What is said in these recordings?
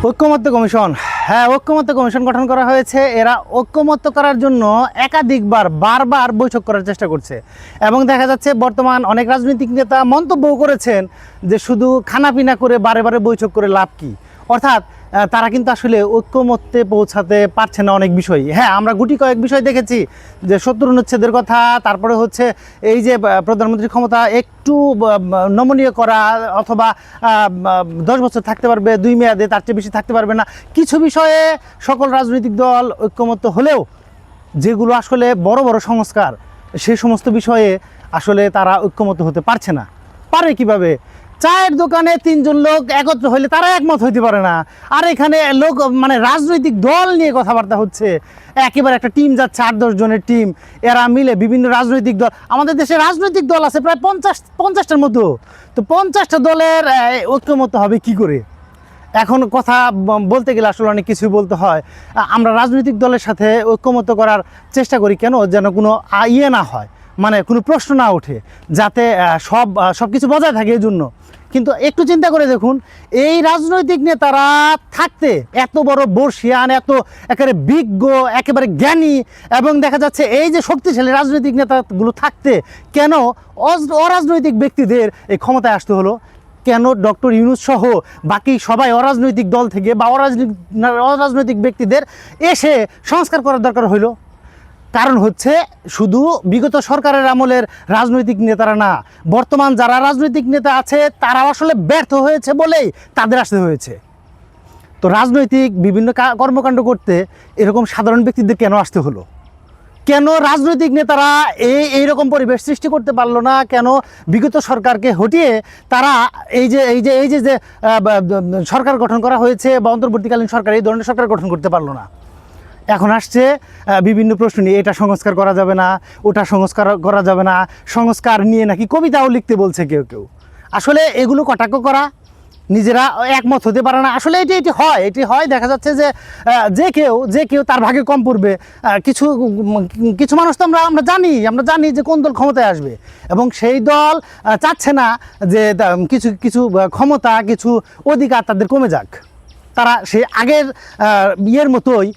ঐক্যমত্য কমিশন, হ্যাঁ ঐক্যমত্য কমিশন গঠন করা হয়েছে। এরা ঐক্যমত্য করার জন্য একাধিকবার বারবার বৈঠক করার চেষ্টা করছে এবং দেখা যাচ্ছে বর্তমান অনেক রাজনৈতিক নেতা মন্তব্যও করেছেন যে শুধু খানাপিনা করে বারে বারে বৈঠক করে লাভ কি, অর্থাৎ তারা কিন্তু আসলে ঐক্যমত্যে পৌঁছাতে পারছে না অনেক বিষয়। হ্যাঁ, আমরা গুটি কয়েক বিষয় দেখেছি যে ৭০ অনুচ্ছেদের কথা, তারপরে হচ্ছে এই যে প্রধানমন্ত্রীর ক্ষমতা একটু নমনীয় করা, অথবা 10 বছর থাকতে পারবে 2 মেয়াদে, তার চেয়ে বেশি থাকতে পারবে না। কিছু বিষয়ে সকল রাজনৈতিক দল ঐক্যমত্য হলেও যেগুলো আসলে বড় বড় সংস্কার, সেই সমস্ত বিষয়ে আসলে তারা ঐক্যমত্য হতে পারছে না। পারে কিভাবে? চায়ের দোকানে 3 জন লোক একত্র হইলে তারা একমত হইতে পারে না, আর এখানে লোক মানে রাজনৈতিক দল নিয়ে কথাবার্তা হচ্ছে। একেবারে একটা টিম যাচ্ছে, 8-10 জনের টিম, এরা মিলে বিভিন্ন রাজনৈতিক দল, আমাদের দেশে রাজনৈতিক দল আছে প্রায় 50টার মতো। তো 50টা দলের ঐক্যমত্য হবে কি করে? এখন কথা বলতে গেলে আসলে অনেক কিছুই বলতে হয়। আমরা রাজনৈতিক দলের সাথে ঐক্যমত্য করার চেষ্টা করি কেন? যেন কোনো না হয়, মানে কোনো প্রশ্ন না ওঠে, যাতে সব কিছু বজায় থাকে এই জন্য। কিন্তু একটু চিন্তা করে দেখুন, এই রাজনৈতিক নেতারা থাকতে, এত বড় বর্ষিয়ান, এত একেবারে বিজ্ঞ, একেবারে জ্ঞানী, এবং দেখা যাচ্ছে এই যে শক্তিশালী রাজনৈতিক নেতাগুলো থাকতে কেন অরাজনৈতিক ব্যক্তিদের এই ক্ষমতায় আসতে হলো? কেন ডক্টর ইউনূস সহ বাকি সবাই অরাজনৈতিক দল থেকে বা অরাজনৈতিক ব্যক্তিদের এসে সংস্কার করার দরকার হইল? কারণ হচ্ছে শুধু বিগত সরকারের আমলের রাজনৈতিক নেতারা না, বর্তমান যারা রাজনৈতিক নেতা আছে তারাও আসলে ব্যর্থ হয়েছে বলেই তাদের আসতে হয়েছে। তো রাজনৈতিক বিভিন্ন কর্মকাণ্ড করতে এরকম সাধারণ ব্যক্তিদের কেন আসতে হলো? কেন রাজনৈতিক নেতারা এইরকম পরিবেশ সৃষ্টি করতে পারলো না? কেন বিগত সরকারকে হটিয়ে তারা এই যে সরকার গঠন করা হয়েছে বা অন্তর্বর্তীকালীন সরকার, এই ধরনের সরকার গঠন করতে পারলো না? এখন আসছে বিভিন্ন প্রশ্ন নিয়ে, এটা সংস্কার করা যাবে না, ওটা সংস্কার করা যাবে না, সংস্কার নিয়ে নাকি কবিতাও লিখতে বলছে কেউ কেউ। আসলে এগুলো কটাক্ষ করা, নিজেরা একমত হতে পারে না। আসলে এটি হয় দেখা যাচ্ছে যে যে কেউ তার ভাগে কম পড়বে। কিছু মানুষ তো আমরা জানি যে কোন দল ক্ষমতায় আসবে, এবং সেই দল চাচ্ছে না যে কিছু ক্ষমতা, কিছু অধিকার তাদের কমে যাক। তারা সেই আগের ইয়ের মতোই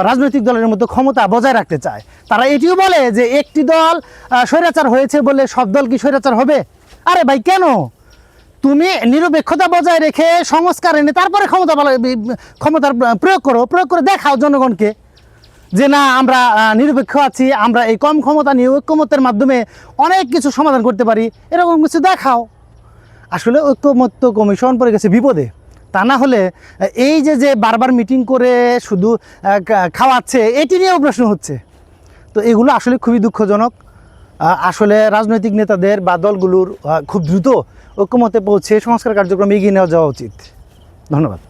রাজনৈতিক দলের মতো ক্ষমতা বজায় রাখতে চায়। তারা এটিও বলে যে একটি দল স্বৈরাচার হয়েছে বলে সব দল কি স্বৈরাচার হবে? আরে ভাই, কেন? তুমি নিরপেক্ষতা বজায় রেখে সংস্কার এনে তারপরে ক্ষমতার প্রয়োগ করে দেখাও জনগণকে যে না, আমরা নিরপেক্ষ আছি, আমরা এই কম ক্ষমতা নিয়ে ঐক্যমত্যের মাধ্যমে অনেক কিছু সমাধান করতে পারি, এরকম কিছু দেখাও। আসলে ঐক্যমত্য কমিশন পড়ে গেছে বিপদে। তা না হলে এই যে বারবার মিটিং করে শুধু খাওয়াচ্ছে, এটি নিয়েও প্রশ্ন হচ্ছে। তো এগুলো আসলে খুবই দুঃখজনক। আসলে রাজনৈতিক নেতাদের বা দলগুলোর খুব দ্রুত ঐক্যমত্যে পৌঁছে সংস্কার কার্যক্রম এগিয়ে নেওয়া যাওয়া উচিত। ধন্যবাদ।